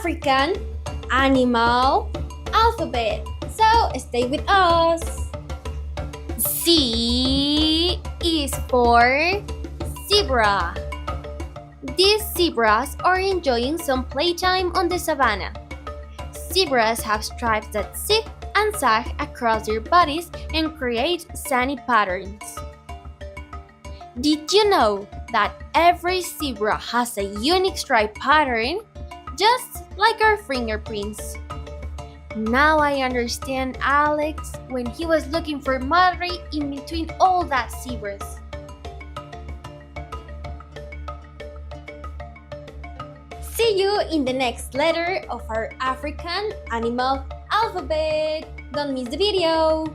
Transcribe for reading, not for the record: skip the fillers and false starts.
African animal alphabet. So stay with us. C is for zebra. These zebras are enjoying some playtime on the savannah. Zebras have stripes that zig and zag across their bodies and create sunny patterns. Did you know that every zebra has a unique stripe pattern, just like our fingerprints? Now I understand Alex when he was looking for Madre in between all that zebras. See you in the next letter of our African animal alphabet. Don't miss the video!